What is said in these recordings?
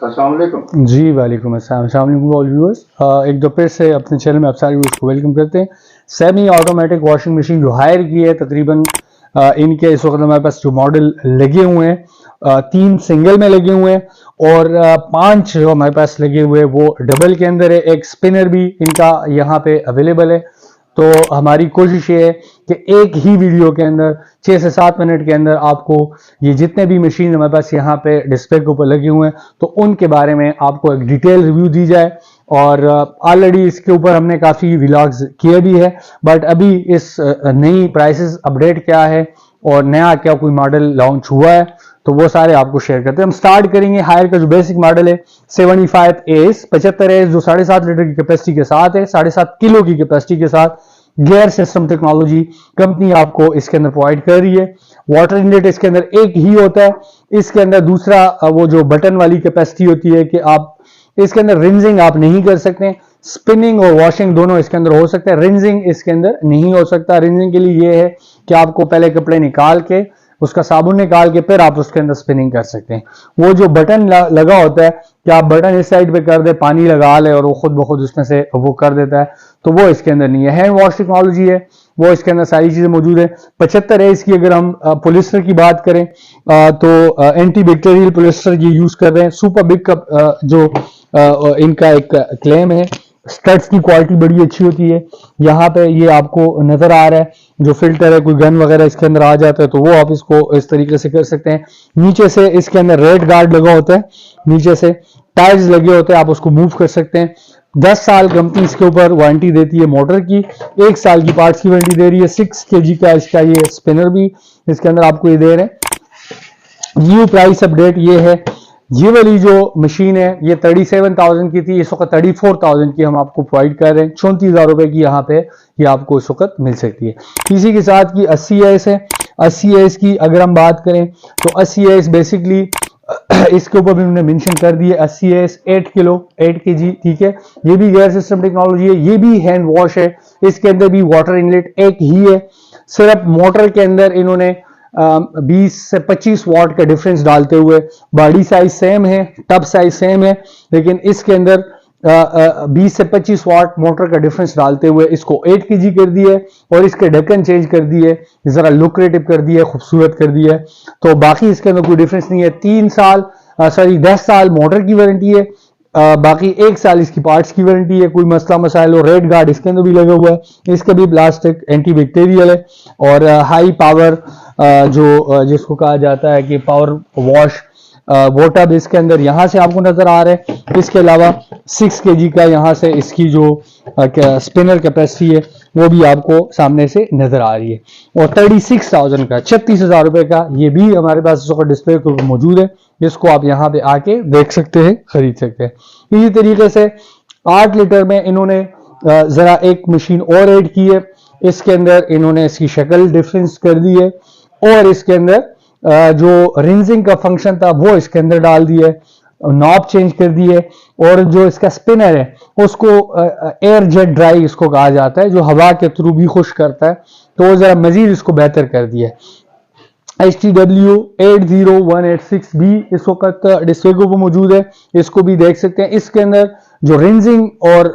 अस्सलाम वालेकुम। जी वालेकुम अस्सलाम। अस्सलाम वालेकुम ऑल व्यूअर्स। एक दो फिर से अपने चैनल में आप सारे व्यूअर्स को वेलकम करते हैं। सेमी ऑटोमेटिक वॉशिंग मशीन जो हायर की है तकरीबन इनके इस वक्त हमारे पास जो मॉडल लगे हुए हैं 3 सिंगल में लगे हुए हैं और 5 जो हमारे पास लगे हुए हैं वो डबल के अंदर है। एक स्पिनर भी इनका यहाँ पे अवेलेबल है। तो हमारी कोशिश ये है कि एक ही वीडियो के अंदर 6 से 7 मिनट के अंदर आपको ये जितने भी मशीन हमारे पास यहाँ पे डिस्प्ले के ऊपर लगे हुए हैं तो उनके बारे में आपको एक डिटेल रिव्यू दी जाए। और ऑलरेडी इसके ऊपर हमने काफ़ी व्लॉग्स किए भी है, बट अभी इस नई प्राइसेस अपडेट क्या है और नया क्या कोई मॉडल लॉन्च हुआ है तो वो सारे आपको शेयर करते हैं। हम स्टार्ट करेंगे हायर का जो बेसिक मॉडल है 75 एस 75 एस जो 7.5 लीटर की कैपेसिटी के साथ है, 7.5 किलो की कैपेसिटी के साथ गियर सिस्टम टेक्नोलॉजी कंपनी आपको इसके अंदर प्रोवाइड कर रही है। वाटर इनलेट इसके अंदर एक ही होता है। इसके अंदर दूसरा वो जो बटन वाली कैपेसिटी होती है कि आप इसके अंदर रिंजिंग आप नहीं कर सकते, स्पिनिंग और वॉशिंग दोनों इसके अंदर हो सकता है, रिंजिंग इसके अंदर नहीं हो सकता। रिंजिंग के लिए ये है कि आपको पहले कपड़े निकाल के उसका साबुन निकाल के फिर आप उसके अंदर स्पिनिंग कर सकते हैं। वो जो बटन लगा होता है कि आप बटन इस साइड पे कर दे, पानी लगा ले और वो खुद ब खुद उसमें से वो कर देता है, तो वो इसके अंदर नहीं है। हैंड वॉश टेक्नोलॉजी है, वो इसके अंदर सारी चीजें मौजूद है। 75 है इसकी। अगर हम पोलिस्टर की बात करें तो एंटी बैक्टीरियल पोलिस्टर ये यूज कर रहे हैं। सुपर बिग का जो इनका एक क्लेम है। स्टड्स की क्वालिटी बड़ी अच्छी होती है। यहाँ पे ये आपको नजर आ रहा है जो फिल्टर है, कोई गन वगैरह इसके अंदर आ जाता है तो वो आप इसको इस तरीके से कर सकते हैं। नीचे से इसके अंदर रेड गार्ड लगा होता है, नीचे से टायर्स लगे होते हैं, आप उसको मूव कर सकते हैं। 10 साल कंपनी इसके ऊपर वारंटी देती है मोटर की, 1 साल की पार्ट्स की वारंटी दे रही है। 6 kg का इसका ये स्पिनर भी इसके अंदर आपको ये दे रहे हैं। न्यू प्राइस अपडेट ये है, ये वाली जो मशीन है ये 37,000 की थी, इस वक्त 34,000 की हम आपको प्रोवाइड कर रहे हैं। 34,000 रुपए की यहाँ पे ये आपको इस वक्त मिल सकती है। इसी के साथ की 80 एस है। 80 एस की अगर हम बात करें तो 80 एस बेसिकली इसके ऊपर भी हमने मेंशन कर दिए 80 एस 8 किलो 8 kg, ठीक है। ये भी गियर सिस्टम टेक्नोलॉजी है, ये भी हैंड वॉश है। इसके अंदर भी वाटर इनलेट एक ही है। सिर्फ मोटर के अंदर इन्होंने 20 से 25 वाट का डिफरेंस डालते हुए, बॉडी साइज सेम है, टब साइज सेम है, लेकिन इसके अंदर 20 से 25 वाट मोटर का डिफरेंस डालते हुए इसको 8 kg कर दिए और इसके ढक्कन चेंज कर दिए, जरा लुक्रेटिव कर दिया, खूबसूरत कर दिया। तो बाकी इसके अंदर कोई डिफरेंस नहीं है। 10 साल मोटर की वारंटी है, बाकी 1 साल इसकी पार्ट्स की वारंटी है। कोई मसला मसाइल हो, रेड गार्ड इसके अंदर भी लगा हुआ है, इसका भी प्लास्टिक एंटी बैक्टीरियल है। और हाई पावर जो जिसको कहा जाता है कि पावर वॉश वो टब इसके अंदर यहाँ से आपको नजर आ रहा है। इसके अलावा 6 kg का यहाँ से इसकी जो स्पिनर कैपेसिटी है वो भी आपको सामने से नजर आ रही है। और 36,000 का 36,000 रुपए का ये भी हमारे पास डिस्प्ले पर मौजूद है, जिसको आप यहाँ पे आके देख सकते हैं, खरीद सकते हैं। इसी तरीके से 8 लीटर में इन्होंने जरा एक मशीन और ऐड की है। इसके अंदर इन्होंने इसकी शक्ल डिफरेंस कर दी है और इसके अंदर जो रिंजिंग का फंक्शन था वो इसके अंदर डाल दिया है, नॉब चेंज कर दी है। और जो इसका स्पिनर है उसको एयर जेट ड्राई इसको कहा जाता है, जो हवा के थ्रू भी खुश करता है, तो वो जरा मजीद इसको बेहतर कर दिया है। HTW 80186 भी इस वक्त डिस्प्ले के ऊपर मौजूद है, इसको भी देख सकते हैं। इसके अंदर जो रिंजिंग और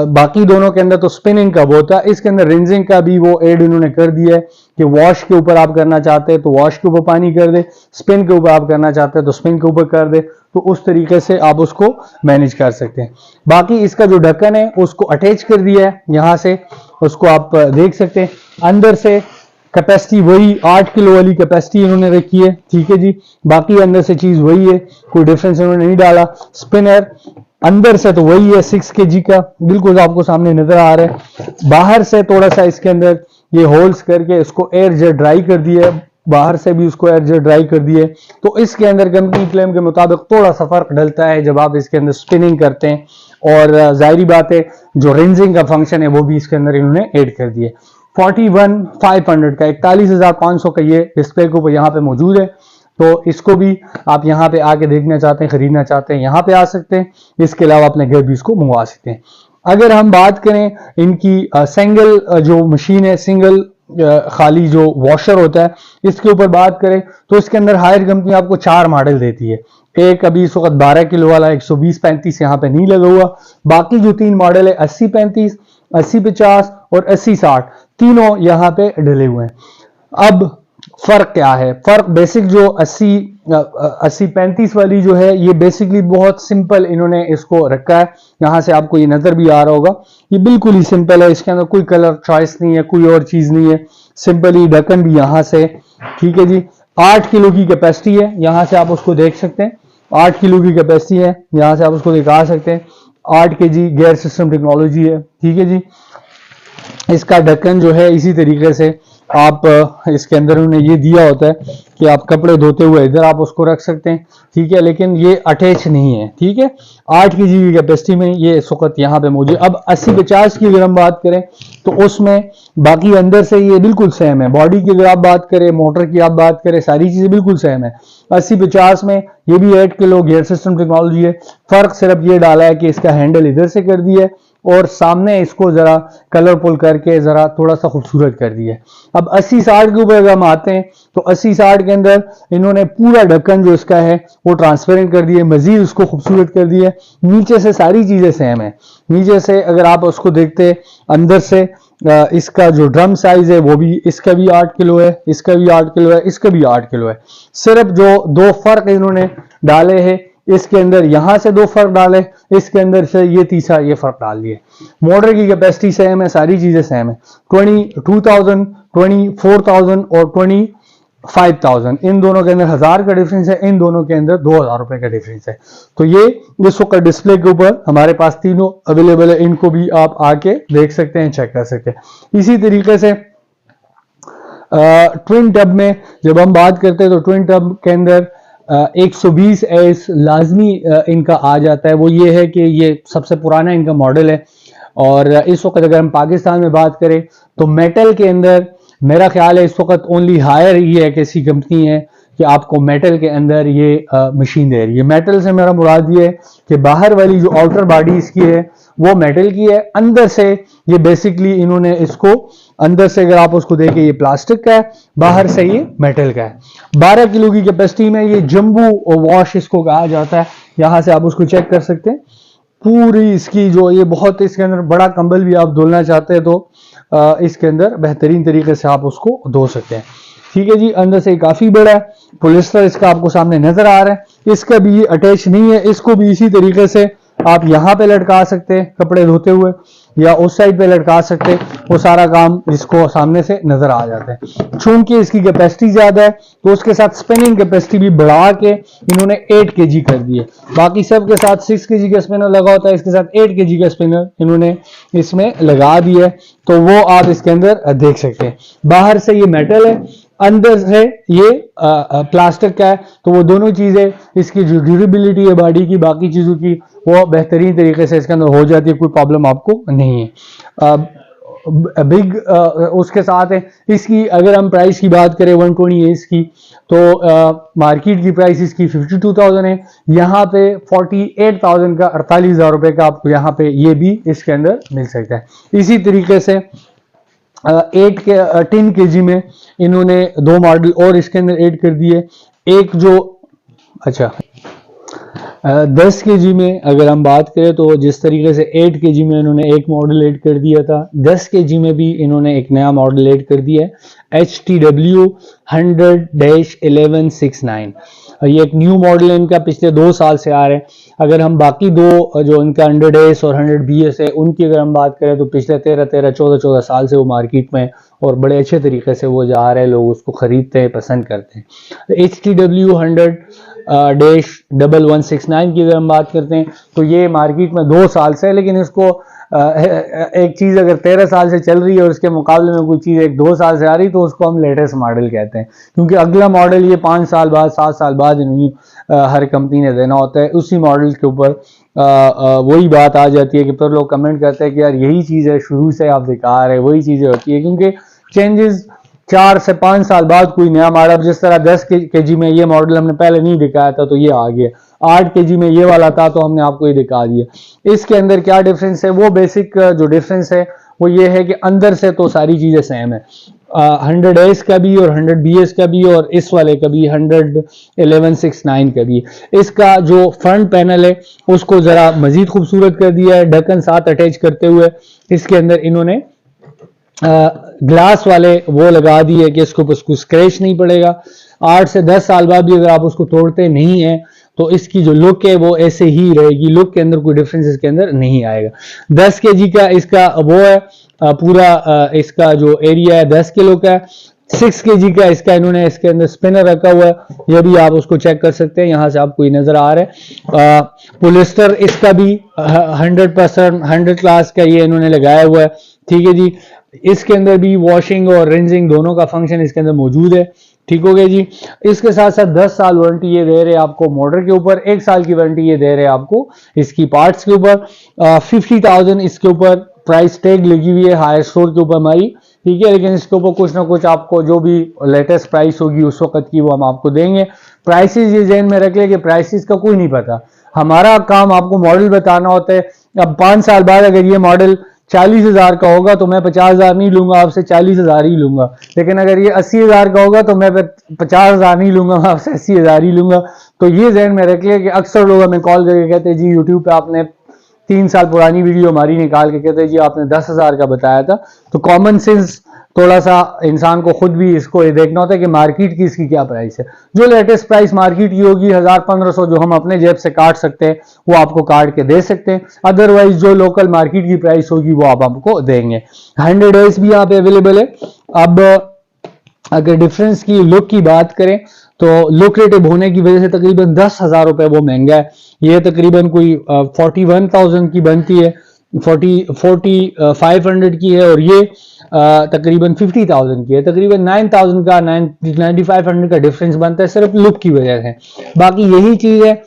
बाकी दोनों के अंदर तो स्पिनिंग का वो था, इसके अंदर रिंजिंग का भी वो एड इन्होंने कर दिया है कि वॉश के ऊपर आप करना चाहते हैं तो वॉश के ऊपर पानी कर दे, स्पिन के ऊपर आप करना चाहते हैं तो स्पिन के ऊपर कर दे, तो उस तरीके से आप उसको मैनेज कर सकते हैं। बाकी इसका जो ढक्कन है उसको अटैच कर दिया है, यहां से उसको आप देख सकते हैं। अंदर से कैपेसिटी वही 8 किलो वाली कैपेसिटी इन्होंने रखी है, ठीक है जी। बाकी अंदर से चीज वही है, कोई डिफरेंस इन्होंने नहीं डाला। स्पिनर अंदर से तो वही है 6 kg का, बिल्कुल आपको सामने नजर आ रहा है। बाहर से थोड़ा सा इसके अंदर ये होल्स करके इसको एयर जेट ड्राई कर दिया है, बाहर से भी उसको एयर जेट ड्राई कर दिए। तो इसके अंदर कंपनी क्लेम के मुताबिक थोड़ा सा फर्क डलता है जब आप इसके अंदर स्पिनिंग करते हैं, और जाहिर बात है जो रिंजिंग का फंक्शन है वो भी इसके अंदर इन्होंने ऐड कर दिए। 41,500 का 41,500 का ये डिस्प्ले के ऊपर यहाँ पे मौजूद है। तो इसको भी आप यहाँ पे आके देखना चाहते हैं, खरीदना चाहते हैं, यहाँ पे आ सकते हैं। इसके अलावा अपने घर भी इसको मंगवा सकते हैं। अगर हम बात करें इनकी सिंगल जो मशीन है, सिंगल खाली जो वॉशर होता है, इसके ऊपर बात करें तो इसके अंदर हायर कंपनी आपको 4 मॉडल देती है। एक अभी इस वक्त 12 किलो वाला 120-35 यहाँ पे नहीं लगा हुआ। बाकी जो 3 मॉडल है 80-35, 80-50 और 80-60 तीनों यहाँ पे डले हुए हैं। अब फर्क क्या है? फर्क बेसिक जो 80-35 वाली जो है ये बेसिकली बहुत सिंपल इन्होंने इसको रखा है। यहां से आपको ये नजर भी आ रहा होगा, ये बिल्कुल ही सिंपल है, इसके अंदर कोई कलर चॉइस नहीं है, कोई और चीज नहीं है, सिंपली ढक्कन भी यहां से, ठीक है जी। 8 किलो की कैपेसिटी है, यहां से आप उसको देख सकते हैं, 8 किलो की कैपेसिटी है, यहां से आप उसको दिखा सकते हैं। 8 kg गेयर सिस्टम टेक्नोलॉजी है, ठीक है जी। इसका ढक्कन जो है इसी तरीके से आप इसके अंदर उन्होंने ये दिया होता है कि आप कपड़े धोते हुए इधर आप उसको रख सकते हैं, ठीक है, लेकिन ये अटैच नहीं है, ठीक है। 8 kg की कैपेसिटी में ये इस वक्त यहाँ पे मौजूद। अब 80-50 की अगर हम बात करें तो उसमें बाकी अंदर से ये बिल्कुल सेम है, बॉडी की अगर आप बात करें, मोटर की आप बात करें, सारी चीजें बिल्कुल सेम है। 80-50 में ये भी 8 किलो गेयर सिस्टम टेक्नोलॉजी है। फर्क सिर्फ ये डाला है कि इसका हैंडल इधर से कर दिया है और सामने इसको जरा कलरफुल करके जरा थोड़ा सा खूबसूरत कर दिया है। अब 80-60 के ऊपर अगर हम आते हैं तो 80-60 के अंदर इन्होंने पूरा ढक्कन जो इसका है वो ट्रांसपेरेंट कर दिया, मजीद उसको खूबसूरत कर दिया। नीचे से सारी चीजें सेम है, नीचे से अगर आप उसको देखते अंदर से इसका जो ड्रम साइज है वो भी, इसका भी 8 किलो है, इसका भी 8 किलो है, इसका भी 8 किलो है। सिर्फ जो 2 फर्क इन्होंने डाले हैं, इसके अंदर यहां से 2 फर्क डाले, इसके अंदर से ये तीसरा ये फर्क डाल दिए। मोटर की कैपेसिटी सेम है, सारी चीजें सेम है। 22,000, 24,000 और 25,000 इन दोनों के अंदर 1000 का डिफरेंस है, इन दोनों के अंदर 2000 रुपए का डिफरेंस है। तो ये इस वक्त डिस्प्ले के ऊपर हमारे पास तीनों अवेलेबल है, इनको भी आप आके देख सकते हैं, चेक कर सकते हैं। इसी तरीके से ट्विन टब में जब हम बात करते हैं तो ट्विन टब के अंदर 120S लाजमी इनका आ जाता है। वो ये है कि ये सबसे पुराना इनका मॉडल है और इस वक्त अगर हम पाकिस्तान में बात करें तो मेटल के अंदर मेरा ख्याल है इस वक्त ओनली हायर ही एक ऐसी कंपनी है कि आपको मेटल के अंदर ये मशीन दे रही है। मेटल से मेरा मुराद ये है कि बाहर वाली जो आउटर बॉडी इसकी है वो मेटल की है, अंदर से ये बेसिकली इन्होंने इसको अंदर से अगर आप उसको देखें ये प्लास्टिक का है, बाहर से ये मेटल का है। 12 किलो की कैपेसिटी में ये जंबू वॉश इसको कहा जाता है, यहां से आप उसको चेक कर सकते हैं। पूरी इसकी जो ये बहुत, इसके अंदर बड़ा कंबल भी आप धुलना चाहते हैं तो इसके अंदर बेहतरीन तरीके से आप उसको धो सकते हैं, ठीक है जी। अंदर से काफी बड़ा है, पॉलिस्टर इसका आपको सामने नजर आ रहा है, इसका भी अटैच नहीं है, इसको भी इसी तरीके से आप यहाँ पे लटका सकते हैं कपड़े धोते हुए, या उस साइड पे लटका सकते हैं, वो सारा काम इसको सामने से नजर आ जाता है। चूंकि इसकी कैपेसिटी ज्यादा है तो उसके साथ स्पिनिंग कैपेसिटी भी बढ़ा के इन्होंने 8 kg कर दी है। बाकी सब के साथ 6 kg का स्पिनर लगा होता है, इसके साथ 8 kg का स्पिनर इन्होंने इसमें लगा दिया है, तो वो आप इसके अंदर देख सकते हैं। बाहर से ये मेटल है, अंदर से ये प्लास्टिक का है, तो वो दोनों चीजें इसकी जो ड्यूरेबिलिटी है बॉडी की, बाकी चीजों की, वो बेहतरीन तरीके से इसके अंदर हो जाती है, कोई प्रॉब्लम आपको नहीं है। बिग उसके साथ है। इसकी अगर हम प्राइस की बात करें 120 की तो मार्केट की प्राइस इसकी 52,000 है, यहाँ पे 48,000 का, 48,000 रुपए का आपको यहाँ पे ये भी इसके अंदर मिल सकता है। इसी तरीके से 10 kg में इन्होंने 2 मॉडल और इसके अंदर ऐड कर दिए। एक जो 10 kg में अगर हम बात करें तो जिस तरीके से 8 kg में इन्होंने एक मॉडल ऐड कर दिया था, 10 kg में भी इन्होंने एक नया मॉडल ऐड कर दिया है, HTW 100-1169। ये एक न्यू मॉडल है इनका, पिछले 2 साल से आ रहे हैं। अगर हम बाकी दो जो इनका 100S और 100BS है उनकी अगर हम बात करें तो पिछले 14 साल से वो मार्केट में और बड़े अच्छे तरीके से वो जा रहे हैं, लोग उसको खरीदते हैं, पसंद करते हैं। HTW 100-1169 की अगर हम बात करते हैं तो ये मार्केट में 2 साल से है, लेकिन इसको एक चीज अगर 13 साल से चल रही है और उसके मुकाबले में कोई चीज 1-2 साल से आ रही तो उसको हम लेटेस्ट मॉडल कहते हैं, क्योंकि अगला मॉडल ये 5 साल बाद 7 साल बाद इन्होंने हर कंपनी ने देना होता है। उसी मॉडल के ऊपर वही बात आ जाती है कि फिर लोग कमेंट करते हैं कि यार यही चीज है शुरू से आप दिखा रहे, वही चीजें होती है, क्योंकि चेंजेस 4 से 5 साल बाद कोई नया मॉडल, जिस तरह 10 kg में ये मॉडल हमने पहले नहीं दिखाया था तो ये आ गया, 8 kg में ये वाला था तो हमने आपको ये दिखा दिया। इसके अंदर क्या डिफरेंस है, वो बेसिक जो डिफरेंस है वो ये है कि अंदर से तो सारी चीजें सेम है। 100S का भी और 100BS का भी और इस वाले का भी 11169 का भी। इसका जो फ्रंट पैनल है उसको जरा मजीद खूबसूरत कर दिया है, ढक्कन साथ अटैच करते हुए इसके अंदर इन्होंने ग्लास वाले वो लगा दिए कि इसको स्क्रैच नहीं पड़ेगा। 8 से 10 साल बाद भी अगर आप उसको तोड़ते नहीं है तो इसकी जो लुक है वो ऐसे ही रहेगी, लुक के अंदर कोई डिफरेंस इसके अंदर नहीं आएगा। 10 kg का इसका वो है, पूरा इसका जो एरिया है 10 किलो का है। 6 kg का इसका इन्होंने इसके अंदर स्पिनर रखा हुआ है, ये भी आप उसको चेक कर सकते हैं, यहां से आपको ये नजर आ रहा है। पोलिस्टर इसका भी 100% 100 क्लास का ये इन्होंने लगाया हुआ है, ठीक है जी। इसके अंदर भी वॉशिंग और रिंजिंग दोनों का फंक्शन इसके अंदर मौजूद है, ठीक हो गया जी। इसके साथ साथ 10 साल वारंटी ये दे रहे हैं आपको मोटर के ऊपर, 1 साल की वारंटी ये दे रहे हैं आपको इसकी पार्ट्स के ऊपर। 50,000 इसके ऊपर प्राइस टैग लगी हुई है हायर स्टोर के ऊपर हमारी, ठीक है, लेकिन इसके ऊपर कुछ ना कुछ आपको जो भी लेटेस्ट प्राइस होगी उस वक्त की वो हम आपको देंगे। प्राइसेस ये ज़हन में रख ले कि प्राइसेस का कोई नहीं पता, हमारा काम आपको मॉडल बताना होता है। अब 5 साल बाद अगर ये मॉडल 40,000 का होगा तो मैं 50,000 नहीं लूंगा आपसे, 40,000 ही लूंगा। लेकिन अगर ये 80,000 का होगा तो मैं 50,000 नहीं लूंगा, मैं आपसे 80,000 ही लूंगा। तो ये ज़हन में रख लिया कि अक्सर लोग हमें कॉल करके कहते हैं जी यूट्यूब पे आपने 3 साल पुरानी वीडियो हमारी निकाल के कहते हैं जी आपने 10,000 का बताया था। तो कॉमन सेंस थोड़ा सा इंसान को खुद भी इसको ये देखना होता है कि मार्केट की इसकी क्या प्राइस है। जो लेटेस्ट प्राइस मार्केट की होगी 1000-1500 जो हम अपने जेब से काट सकते हैं वो आपको काट के दे सकते हैं, अदरवाइज जो लोकल मार्केट की प्राइस होगी वो आप हमको देंगे। 100S भी यहाँ पे अवेलेबल है। अब अगर डिफरेंस की लुक की बात करें तो लुक्रेटिव होने की वजह से तकरीबन 10,000 रुपए वो महंगा है। ये तकरीबन कोई 41,000 की बनती है, 500 की है, और ये तकरीबन 50,000 की है। तकरीबन 9,000 का 9,500 का डिफरेंस बनता है सिर्फ लुक की वजह से। बाकी यही चीज है,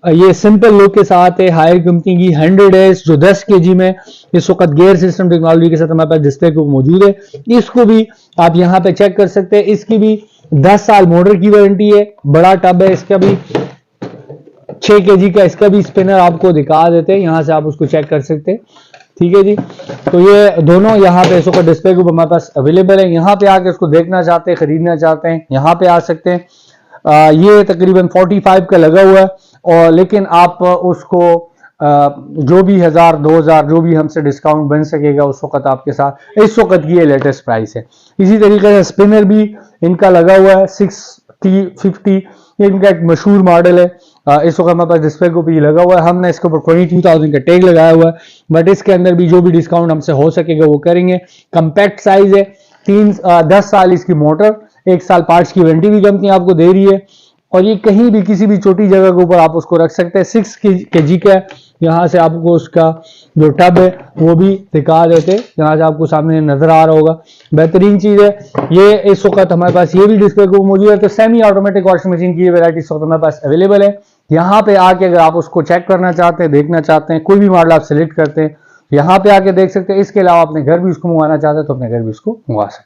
ये सिंपल लुक के साथ है हायर कंपनी की 100S जो 10 kg में इस वक्त गेयर सिस्टम टेक्नोलॉजी के साथ हमारे पास डिस्प्ले को मौजूद है। इसको भी आप यहाँ पे चेक कर सकते हैं, इसकी भी 10 साल मोटर की वारंटी है। बड़ा टब है, इसका भी 6 kg का इसका भी स्पिनर आपको दिखा देते हैं, यहां से आप उसको चेक कर सकते हैं, ठीक है जी। तो ये दोनों यहाँ पे इसको डिस्प्ले के ऊपर हमारे पास अवेलेबल है। यहाँ पे आके इसको देखना चाहते हैं, खरीदना चाहते हैं, यहाँ पे आ सकते हैं। ये तकरीबन 45 का लगा हुआ है, और लेकिन आप उसको जो भी 1,000-2,000 जो भी हमसे डिस्काउंट बन सकेगा उस वक्त आपके साथ, इस वक्त की ये लेटेस्ट प्राइस है। इसी तरीके से स्पिनर भी इनका लगा हुआ है 6050, ये इनका एक मशहूर मॉडल है। इस वक्त हमारे पास डिस्प्ले को भी लगा हुआ है, हमने इसके ऊपर 22,000 का टैग लगाया हुआ है, बट इसके अंदर भी जो भी डिस्काउंट हमसे हो सकेगा वो करेंगे। कंपैक्ट साइज है, 10 साल इसकी मोटर, 1 साल पार्ट्स की वारंटी भी कंपनी आपको दे रही है, और ये कहीं भी किसी भी छोटी जगह के ऊपर आप उसको रख सकते हैं। 6 kg का है, यहाँ से आपको उसका जो टब है वो भी दिखा देते, यहाँ से आपको सामने नजर आ रहा होगा। बेहतरीन चीज है ये। इस वक्त हमारे पास ये भी डिस्प्ले को मौजूद है। तो सेमी ऑटोमेटिक वॉशिंग मशीन की ये वैरायटी इस वक्त हमारे पास अवेलेबल है। यहाँ पे आके अगर आप उसको चेक करना चाहते हैं, देखना चाहते हैं, कोई भी मॉडल आप सिलेक्ट करते हैं यहाँ पे आके देख सकते हैं। इसके अलावा अपने घर भी उसको मंगवाना चाहते हैं तो अपने घर भी उसको मंगवा सकते हैं।